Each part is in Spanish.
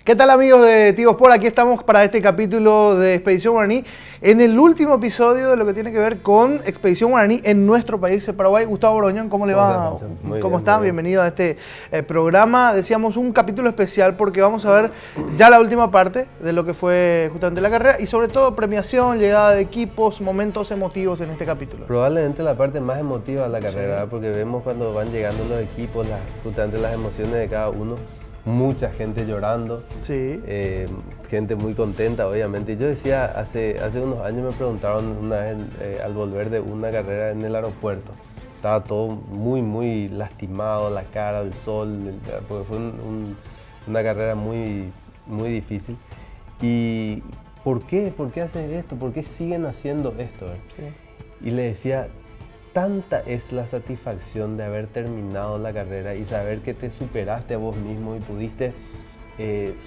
¿Qué tal, amigos de Tigo Sport? Aquí estamos para este capítulo de Expedición Guaraní, en el último episodio de lo que tiene que ver con Expedición Guaraní en nuestro país, el Paraguay. Gustavo Broñón, ¿cómo le va? ¿Cómo está? Bienvenido a este programa. Decíamos un capítulo especial porque vamos a ver ya la última parte de lo que fue justamente la carrera y sobre todo premiación, llegada de equipos, momentos emotivos en este capítulo. Probablemente la parte más emotiva de la carrera, porque vemos cuando van llegando los equipos, justamente las emociones de cada uno. Mucha gente llorando, sí. Gente muy contenta, obviamente. Yo decía, hace unos años me preguntaron una vez al volver de una carrera en el aeropuerto. Estaba todo muy lastimado, la cara, el sol, porque fue una carrera muy difícil. ¿Y por qué? ¿Por qué hacen esto? ¿Por qué siguen haciendo esto? Sí. Y le decía, tanta es la satisfacción de haber terminado la carrera y saber que te superaste a vos mismo y pudiste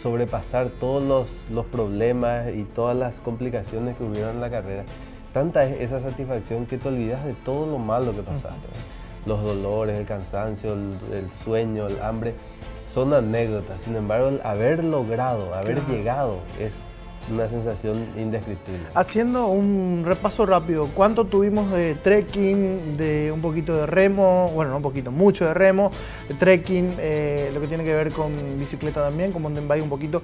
sobrepasar todos los problemas y todas las complicaciones que hubieron en la carrera. Tanta es esa satisfacción que te olvidas de todo lo malo que pasaste. Los dolores, el cansancio, el sueño, el hambre, son anécdotas. Sin embargo, el haber logrado, haber llegado es una sensación indescriptible. Haciendo un repaso rápido, ¿cuánto tuvimos de trekking, de un poquito de remo? Bueno, no un poquito, mucho de remo, de trekking, lo que tiene que ver con bicicleta también, con mountain bike un poquito.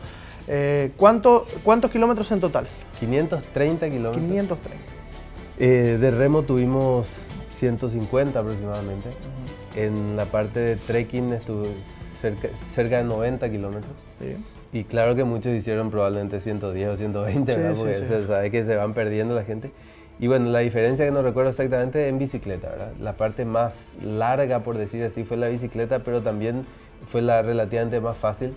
¿Cuántos kilómetros en total? 530 kilómetros. 530. De remo tuvimos 150 aproximadamente. En la parte de trekking estuve cerca de 90 kilómetros. Sí. Y claro que muchos hicieron probablemente 110 o 120, ¿verdad? Porque se sabe que se van perdiendo la gente. Y bueno, la diferencia que no recuerdo exactamente en bicicleta, ¿verdad? La parte más larga, por decir así, fue la bicicleta, pero también fue la relativamente más fácil,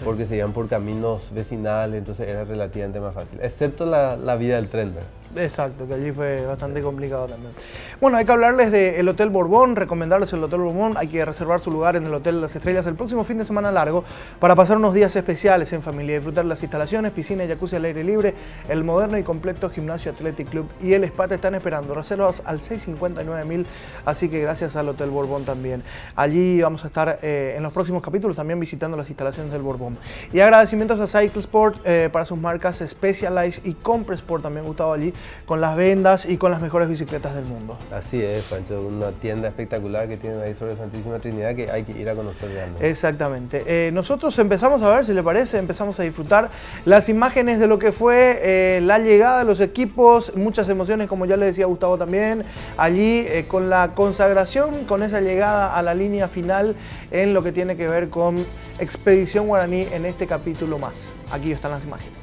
porque se iban por caminos vecinales, entonces era relativamente más fácil, excepto la vía del tren, ¿verdad? Exacto, que allí fue bastante complicado también. Bueno, hay que hablarles del Hotel Borbón, recomendarles el Hotel Borbón. Hay que reservar su lugar en el Hotel Las Estrellas el próximo fin de semana largo para pasar unos días especiales en familia, disfrutar las instalaciones, piscina y jacuzzi al aire libre, el moderno y completo gimnasio Athletic Club y el spa te están esperando. Reservas al 659.000, así que gracias al Hotel Borbón también. Allí vamos a estar en los próximos capítulos también visitando las instalaciones del Borbón. Y agradecimientos a Cycle Sport para sus marcas Specialized y Compressport, también Gustavo, allí con las vendas y con las mejores bicicletas del mundo. Así es, Pancho, una tienda espectacular que tienen ahí sobre Santísima Trinidad que hay que ir a conocer realmente. Exactamente. Nosotros empezamos a ver, si le parece, empezamos a disfrutar las imágenes de lo que fue la llegada de los equipos, muchas emociones, como ya le decía Gustavo también, allí con la consagración, con esa llegada a la línea final en lo que tiene que ver con Expedición Guaraní en este capítulo más. Aquí están las imágenes.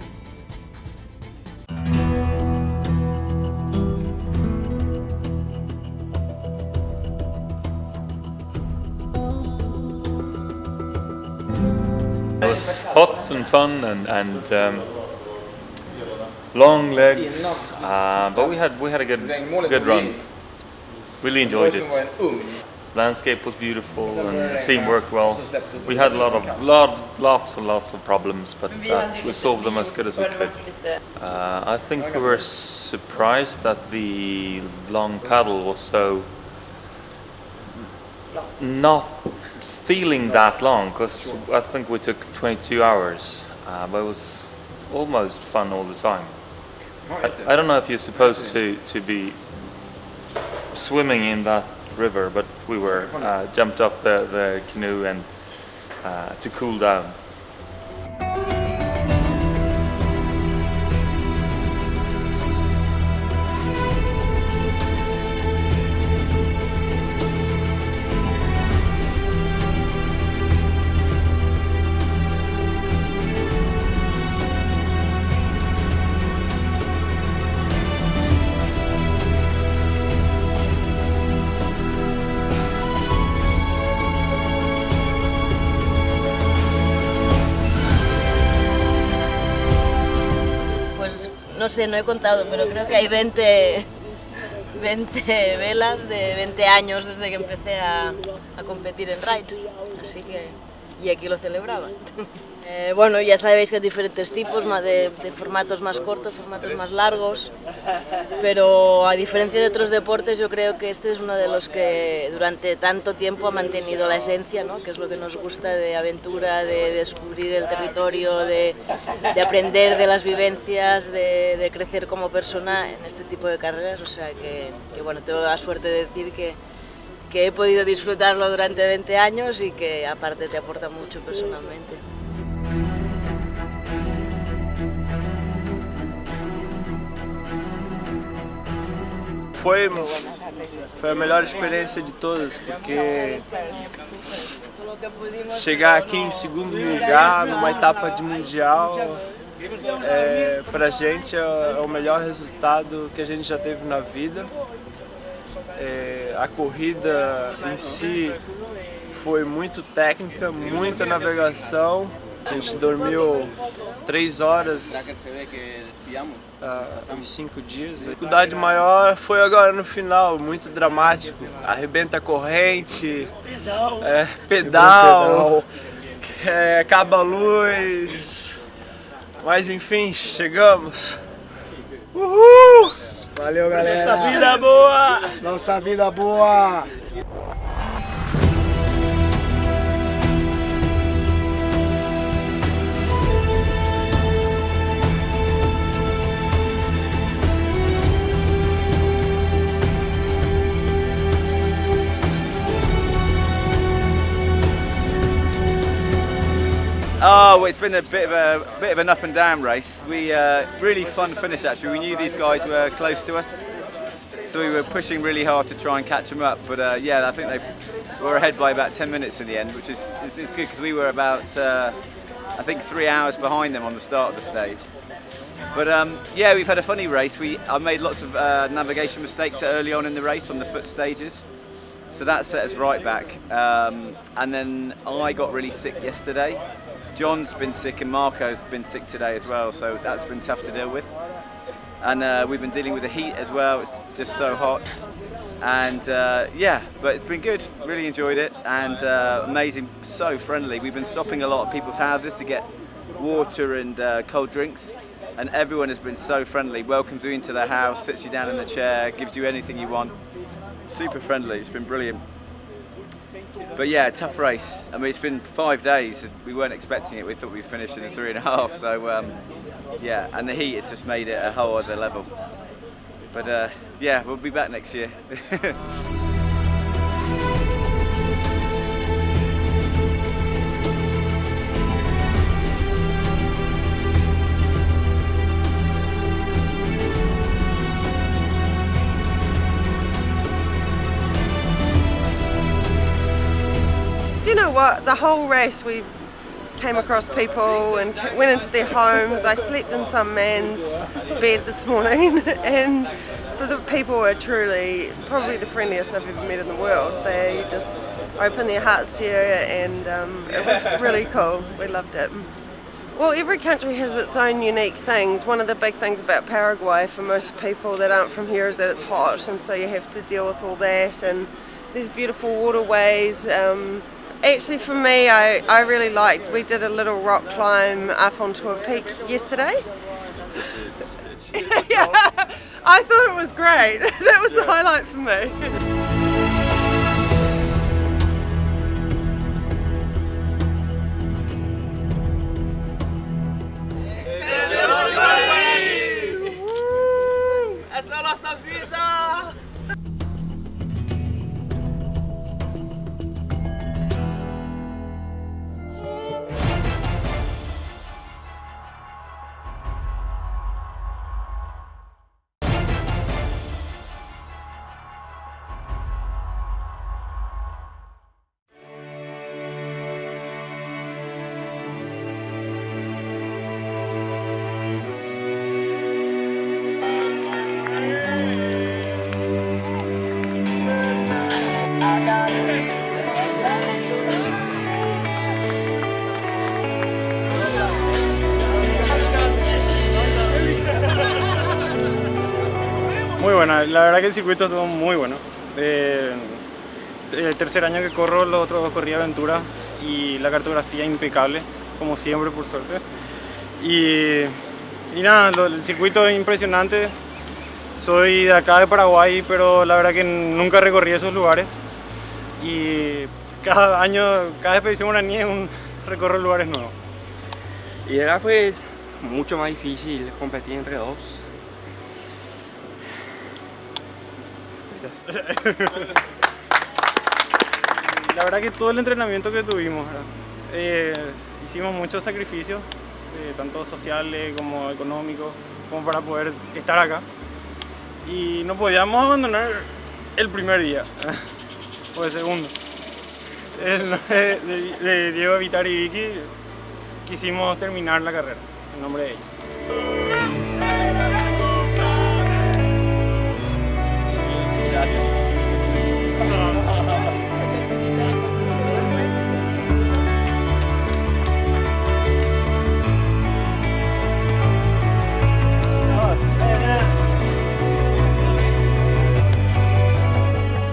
It was hot and fun and long legs, but we had a good run. Really enjoyed it. Landscape was beautiful and the team worked well. We had lots of problems, but we solved them as good as we could. I think we were surprised that the long paddle was so not feeling that long, because I think we took 22 hours, but it was almost fun all the time. I don't know if you're supposed to be swimming in that river, but we were jumped off the canoe and to cool down. No sé, no he contado, pero creo que hay 20 velas de 20 años desde que empecé a competir en rides. Así que y aquí lo celebraban. Bueno, ya sabéis que hay diferentes tipos, de formatos más cortos, formatos más largos, pero a diferencia de otros deportes yo creo que este es uno de los que durante tanto tiempo ha mantenido la esencia, ¿no? Que es lo que nos gusta, de aventura, de descubrir el territorio, de aprender de las vivencias, de crecer como persona en este tipo de carreras. O sea que bueno, tengo la suerte de decir que he podido disfrutarlo durante 20 años y que aparte te aporta mucho personalmente. Foi a melhor experiência de todas, porque chegar aqui em segundo lugar numa etapa de mundial, pra gente é o melhor resultado que a gente já teve na vida. A corrida em si foi muito técnica, muita navegação. A gente dormiu 3 horas em 5 dias. A dificuldade maior foi agora no final, muito dramático. Arrebenta a corrente, pedal, acaba a luz. Mas enfim, chegamos. Uhul! Valeu, galera! Nossa vida boa! Nossa vida boa! Oh, well, it's been a bit of an up and down race. We really fun finish actually. We knew these guys were close to us, so we were pushing really hard to try and catch them up. But yeah, I think they were ahead by about 10 minutes in the end, which is good because we were about I think 3 hours behind them on the start of the stage. But yeah, we've had a funny race. I made lots of navigation mistakes early on in the race on the foot stages. So that set us right back. And then I got really sick yesterday. John's been sick and Marco's been sick today as well, so that's been tough to deal with. And we've been dealing with the heat as well, it's just so hot. And yeah, but it's been good, really enjoyed it, and amazing, so friendly. We've been stopping a lot of people's houses to get water and cold drinks, and everyone has been so friendly, welcomes you into their house, sits you down in the chair, gives you anything you want. Super friendly, it's been brilliant. But yeah, tough race. I mean, it's been 5 days. We weren't expecting it. We thought we'd finish in 3.5. So yeah, and the heat has just made it a whole other level. But yeah, we'll be back next year. Do you know what? The whole race we came across people and went into their homes. I slept in some man's bed this morning and the people were truly probably the friendliest I've ever met in the world. They just opened their hearts to you and it was really cool. We loved it. Well, every country has its own unique things. One of the big things about Paraguay for most people that aren't from here is that it's hot, and so you have to deal with all that, and there's beautiful waterways. Actually, for me, I really liked, we did a little rock climb up onto a peak yesterday. Yeah, I thought it was great. That was the highlight for me. Essa é a nossa vida! Muy buena, la verdad que el circuito estuvo muy bueno. El tercer año que corro, los otros dos corrí aventura y la cartografía impecable, como siempre, por suerte. Y nada, el circuito es impresionante. Soy de acá de Paraguay, pero la verdad que nunca recorrí esos lugares. Y cada año, cada expedición guaraní recorre lugares nuevos. Y era fue mucho más difícil competir entre dos. La verdad que todo el entrenamiento que tuvimos, hicimos muchos sacrificios, tanto sociales como económicos, como para poder estar acá. Y no podíamos abandonar el primer día, o el segundo. De Diego, Vitar y Vicky quisimos terminar la carrera en nombre de ellos. Gracias.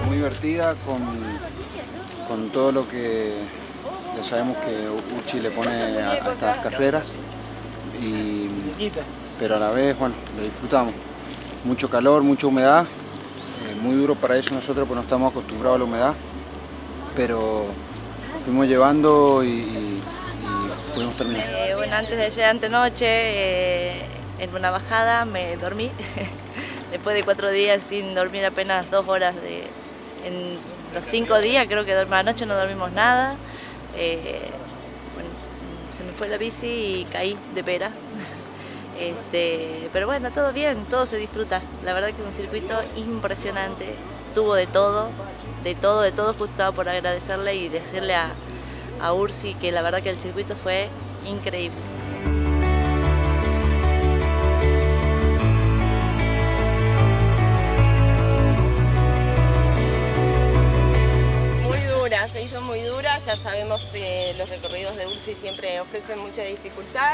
Muy divertida con todo lo que ya sabemos que Uchi le pone a estas carreras, pero a la vez, bueno, lo disfrutamos. Mucho calor, mucha humedad, muy duro para eso nosotros porque no estamos acostumbrados a la humedad, pero fuimos llevando y pudimos terminar. Bueno, antes de llegar antenoche, en una bajada me dormí, después de 4 días sin dormir apenas 2 horas en los 5 días, creo que anoche no dormimos nada. Bueno, se me fue la bici y caí de pera. Pero bueno, todo bien, todo se disfruta. La verdad que un circuito impresionante, tuvo de todo. Justo estaba por agradecerle y decirle a Ursi que la verdad que el circuito fue increíble. Se hizo muy dura, ya sabemos que los recorridos de Ursi siempre ofrecen mucha dificultad.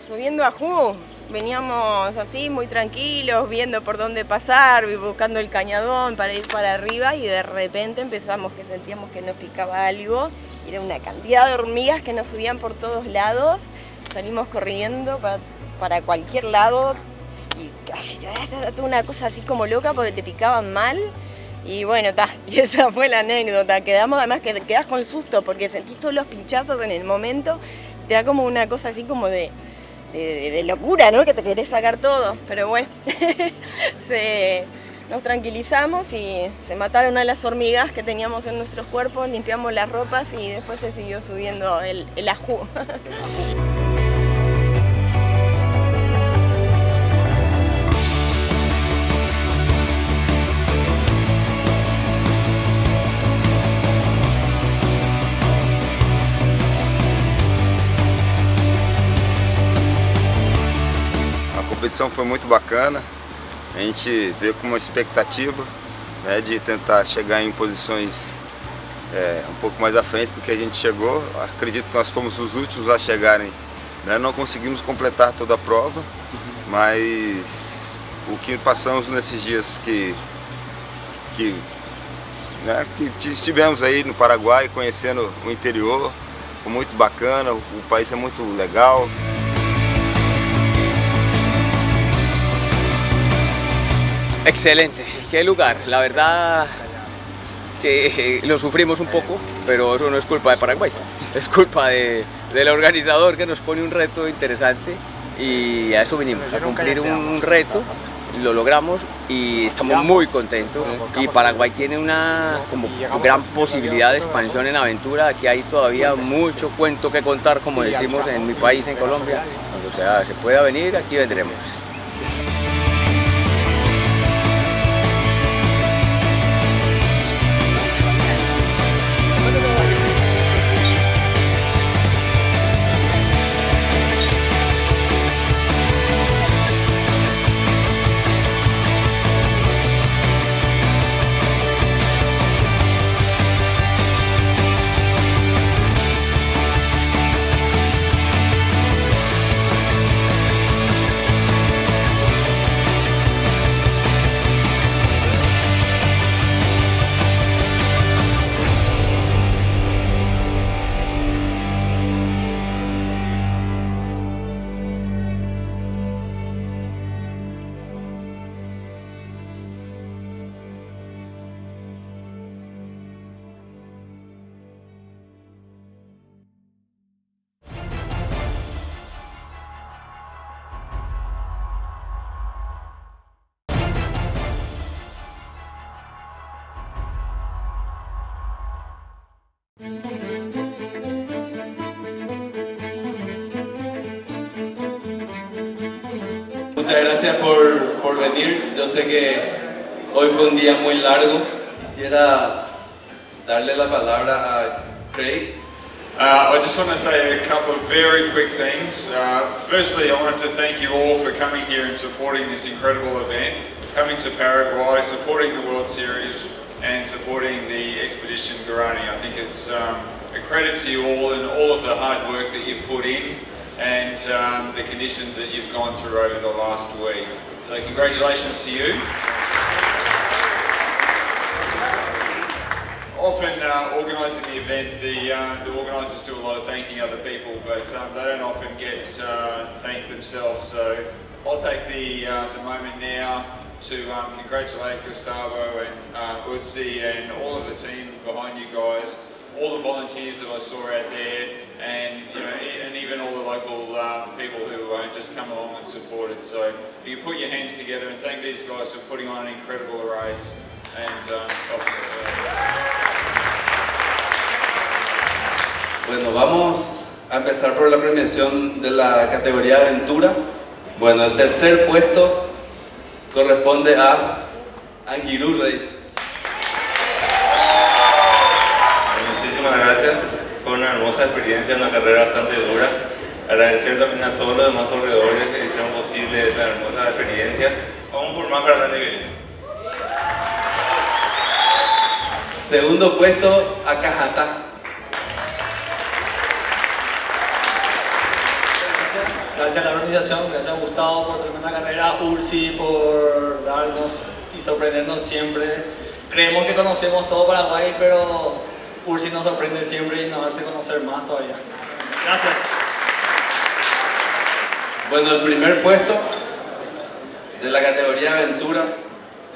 Subiendo a Ju, veníamos así muy tranquilos, viendo por dónde pasar, buscando el cañadón para ir para arriba y de repente empezamos que sentíamos que nos picaba algo. Era una cantidad de hormigas que nos subían por todos lados, salimos corriendo para cualquier lado y casi una cosa así como loca porque te picaban mal. Y bueno, y esa fue la anécdota. Además que quedás con susto porque sentís todos los pinchazos en el momento. Te da como una cosa así como de locura, ¿no? Que te querés sacar todo. Pero bueno, nos tranquilizamos y se mataron a las hormigas que teníamos en nuestros cuerpos, limpiamos las ropas y después se siguió subiendo el ajú. A competição foi muito bacana, a gente veio com uma expectativa, né, de tentar chegar em posições um pouco mais à frente do que a gente chegou. Acredito que nós fomos os últimos a chegarem, né, não conseguimos completar toda a prova, mas o que passamos nesses dias que estivemos aí no Paraguai conhecendo o interior, foi muito bacana, o país é muito legal. Excelente, qué lugar, la verdad que lo sufrimos un poco, pero eso no es culpa de Paraguay, es culpa del organizador que nos pone un reto interesante y a eso vinimos, a cumplir un reto, lo logramos y estamos muy contentos y Paraguay tiene una gran posibilidad de expansión en aventura, aquí hay todavía mucho cuento que contar, como decimos en mi país, en Colombia, cuando se pueda venir, aquí vendremos. Muchas gracias por venir. Yo sé que hoy fue un día muy largo. Quisiera darle la palabra a Craig. I just want to say a couple of very quick things. Firstly, I wanted to thank you all for coming here and supporting this incredible event, coming to Paraguay, supporting the World Series and supporting the Expedition Guarani. I think it's a credit to you all and all of the hard work that you've put in and the conditions that you've gone through over the last week. So congratulations to you. Often organising the event, the organisers do a lot of thanking other people, but they don't often get thanked themselves. So I'll take the moment now to congratulate Gustavo and Utsi and all of the team behind you guys, all the volunteers that I saw out there, and and even all the local people who just come along and supported. So you put your hands together and thank these guys for putting on an incredible race and helping us out. Bueno, vamos a empezar por la premiación de la categoría Aventura. Bueno, el tercer puesto corresponde a Anguirú Reis. Muchísimas gracias. Fue una hermosa experiencia, una carrera bastante dura. Agradecer también a todos los demás corredores que hicieron posible esta hermosa experiencia. Vamos por más para el año que viene. Segundo puesto a Cajatá. Gracias a la organización, gracias a Gustavo por tremenda carrera, Ursi por darnos y sorprendernos siempre. Creemos que conocemos todo Paraguay, pero Ursi nos sorprende siempre y nos hace conocer más todavía. Gracias. Bueno, el primer puesto de la categoría Aventura,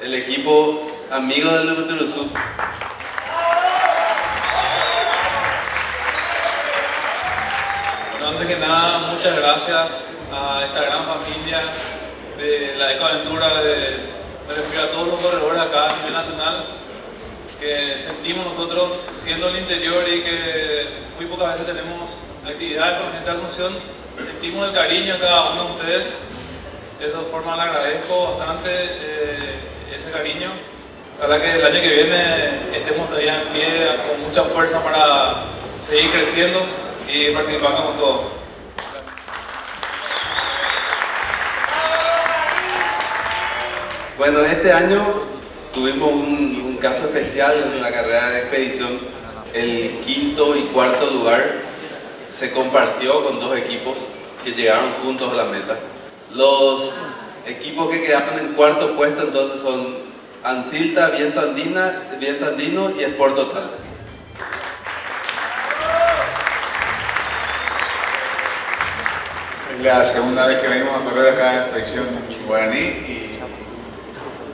el equipo Amigo del Lubuturuzú. Antes que nada, muchas gracias a esta gran familia de la Ecoaventura, a todos los corredores acá a nivel nacional, que sentimos nosotros siendo el interior y que muy pocas veces tenemos actividades con la gente de Asunción, sentimos el cariño de cada uno de ustedes. De esa forma le agradezco bastante ese cariño. Ojalá que el año que viene estemos todavía en pie con mucha fuerza para seguir creciendo y participando con todo. Bueno, este año tuvimos un caso especial en la carrera de expedición. El quinto y cuarto lugar se compartió con dos equipos que llegaron juntos a la meta. Los equipos que quedaron en cuarto puesto entonces son Ancilta, Viento Andino y Sport Total. Es la segunda vez que venimos a correr acá en Expedición Guaraní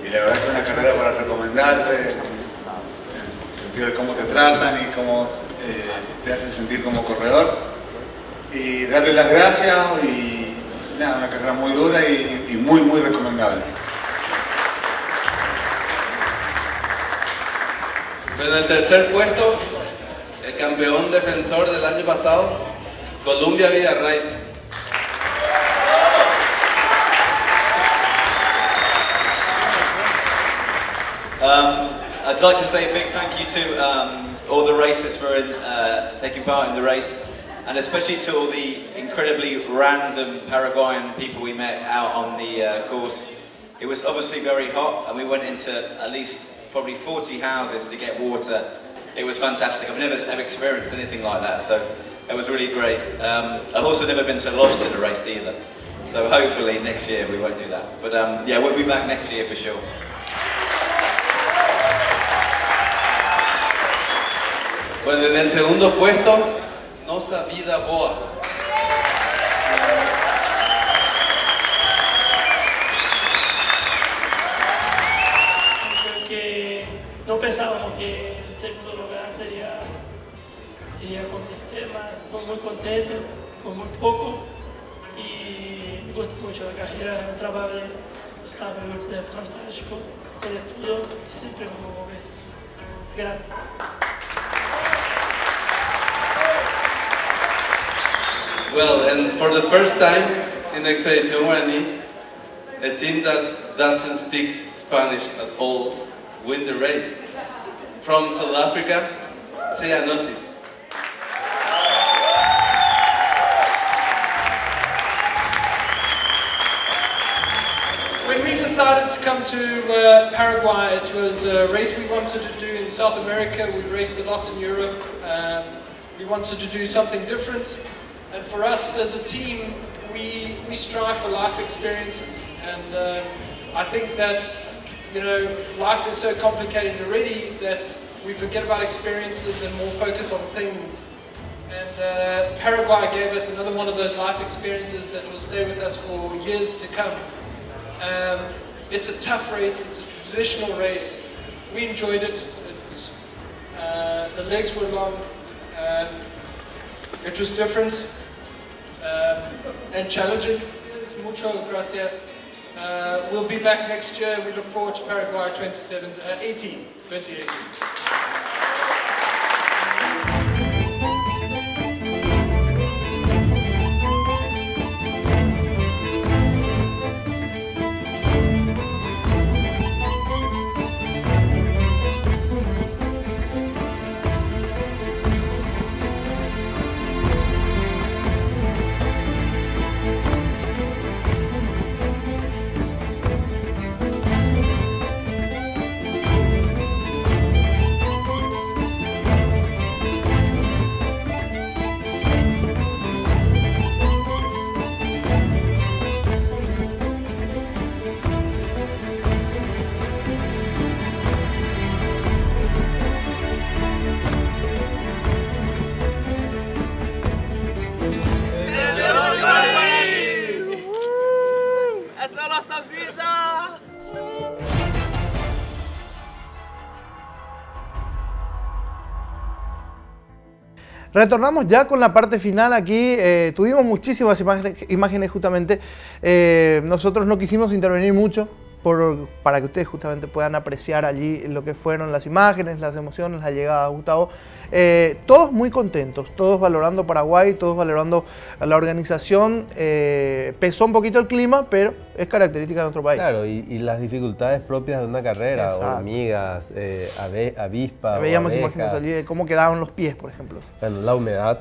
y la verdad que es una carrera para recomendarte en el sentido de cómo te tratan y cómo te hacen sentir como corredor, y darle las gracias y nada, una carrera muy dura y muy recomendable. En el tercer puesto, el campeón defensor del año pasado, Columbia Villarray. I'd like to say a big thank you to all the racers for taking part in the race, and especially to all the incredibly random Paraguayan people we met out on the course. It was obviously very hot and we went into at least probably 40 houses to get water. It was fantastic. I've never ever experienced anything like that, so it was really great. I've also never been so lost in a race either, so hopefully next year we won't do that. But yeah, we'll be back next year for sure. Bueno, en el segundo puesto, Nosa Vida Boa. Porque no pensábamos que el segundo lugar iría acontecer, mas estoy muy contento, con muy poco, y me gusta mucho la carrera, el trabajo de Gustavo Ursi es fantástico, tiene todo y siempre vamos a mover. Gracias. Well, and for the first time in the Expedition Guaraní, a team that doesn't speak Spanish at all win the race. From South Africa, Ceanosis. When we decided to come to Paraguay, it was a race we wanted to do in South America. We've raced a lot in Europe. We wanted to do something different. And for us as a team, we strive for life experiences. And I think that, you know, life is so complicated already that we forget about experiences and more focus on things. And Paraguay gave us another one of those life experiences that will stay with us for years to come. It's a tough race, it's a traditional race. We enjoyed it. The legs were long. It was different and challenging. Mucho gracias. We'll be back next year. We look forward to Paraguay 2018. Retornamos ya con la parte final aquí. Tuvimos muchísimas imágenes justamente. Nosotros no quisimos intervenir mucho para que ustedes justamente puedan apreciar allí lo que fueron las imágenes, las emociones, la llegada de Gustavo. Todos muy contentos, todos valorando Paraguay, todos valorando la organización. Pesó un poquito el clima, pero es característica de nuestro país. Claro, y las dificultades propias de una carrera, hormigas, avispas. Veíamos imágenes allí de cómo quedaban los pies, por ejemplo. Bueno, la humedad,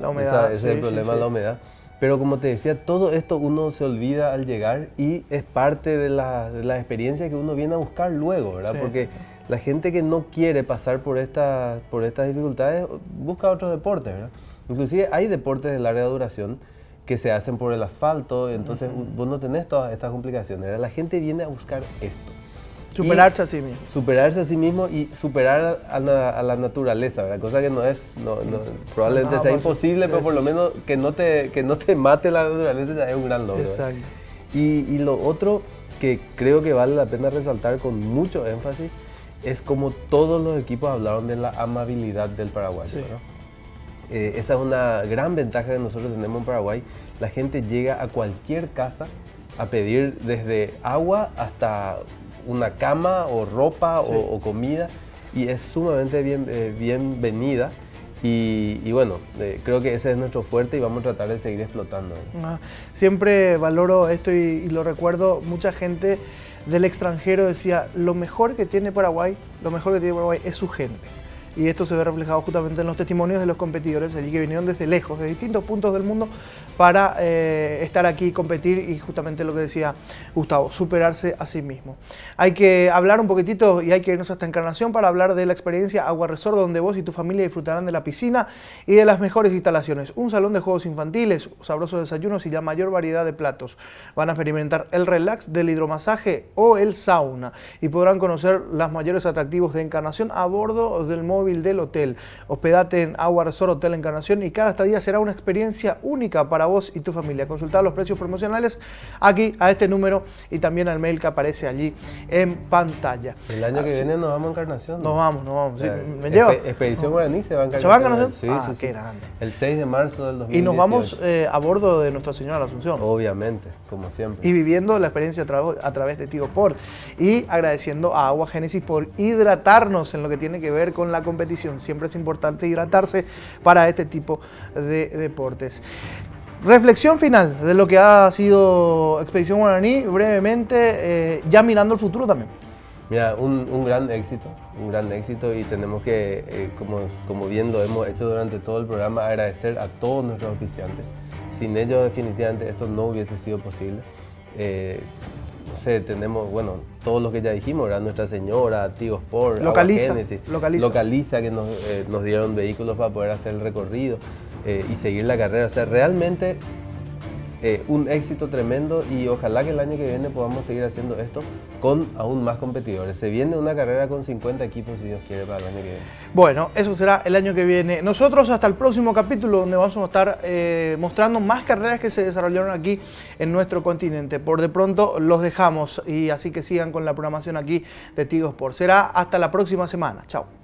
ese es el problema de la humedad. Pero como te decía, todo esto uno se olvida al llegar y es parte de la experiencia que uno viene a buscar luego, ¿verdad? Sí. Porque la gente que no quiere pasar por estas dificultades busca otros deportes, ¿verdad? Inclusive hay deportes de larga duración que se hacen por el asfalto, entonces vos no tenés todas estas complicaciones, ¿verdad? La gente viene a buscar esto. Superarse a sí mismo. Superarse a sí mismo y superar a la naturaleza, ¿verdad? Cosa que probablemente sea imposible, pero por lo menos que no te mate la naturaleza ya es un gran logro. Exacto. Y lo otro que creo que vale la pena resaltar con mucho énfasis es como todos los equipos hablaron de la amabilidad del paraguayo, Sí. ¿no? Esa es una gran ventaja que nosotros tenemos en Paraguay. La gente llega a cualquier casa a pedir desde agua hasta una cama o ropa o comida y es sumamente bienvenida y bueno, creo que ese es nuestro fuerte y vamos a tratar de seguir explotando. Siempre valoro esto y lo recuerdo, mucha gente del extranjero decía, lo mejor que tiene Paraguay es su gente. Y esto se ve reflejado justamente en los testimonios de los competidores allí que vinieron desde lejos, de distintos puntos del mundo para estar aquí y competir y justamente lo que decía Gustavo, superarse a sí mismo. Hay que hablar un poquitito y hay que irnos hasta Encarnación para hablar de la experiencia Agua Resort, donde vos y tu familia disfrutarán de la piscina y de las mejores instalaciones. Un salón de juegos infantiles, sabrosos desayunos y la mayor variedad de platos. Van a experimentar el relax del hidromasaje o el sauna y podrán conocer los mayores atractivos de Encarnación a bordo del móvil del hotel. Hospedate en Agua Resort Hotel Encarnación y cada estadía será una experiencia única para vos y tu familia. Consultar los precios promocionales aquí a este número y también al mail que aparece allí en pantalla. El año que viene nos vamos a Encarnación. Nos vamos. Sí, ¿me llevo? Expedición Guaraní se va a Encarnación. ¿Se va a Encarnación? Sí, qué grande. El 6 de marzo del 2018. Y nos vamos a bordo de Nuestra Señora de la Asunción. Obviamente, como siempre. Y viviendo la experiencia a través de Tigo Sport. Y agradeciendo a Agua Génesis por hidratarnos en lo que tiene que ver con la competición. Siempre es importante hidratarse para este tipo de deportes. Reflexión final de lo que ha sido Expedición Guaraní, brevemente, ya mirando el futuro también. Mira, un gran éxito y tenemos que, como bien lo hemos hecho durante todo el programa, agradecer a todos nuestros auspiciantes. Sin ellos definitivamente esto no hubiese sido posible. No sé, tenemos, bueno, todo lo que ya dijimos, ¿verdad? Nuestra Señora, Tigo Sport, Localiza que nos dieron vehículos para poder hacer el recorrido y seguir la carrera. O sea, realmente un éxito tremendo y ojalá que el año que viene podamos seguir haciendo esto con aún más competidores. Se viene una carrera con 50 equipos, si Dios quiere, para el año que viene. Bueno, eso será el año que viene. Nosotros hasta el próximo capítulo, donde vamos a estar mostrando más carreras que se desarrollaron aquí en nuestro continente. Por de pronto los dejamos y así que sigan con la programación aquí de Tigo Sport. Será hasta la próxima semana. Chao.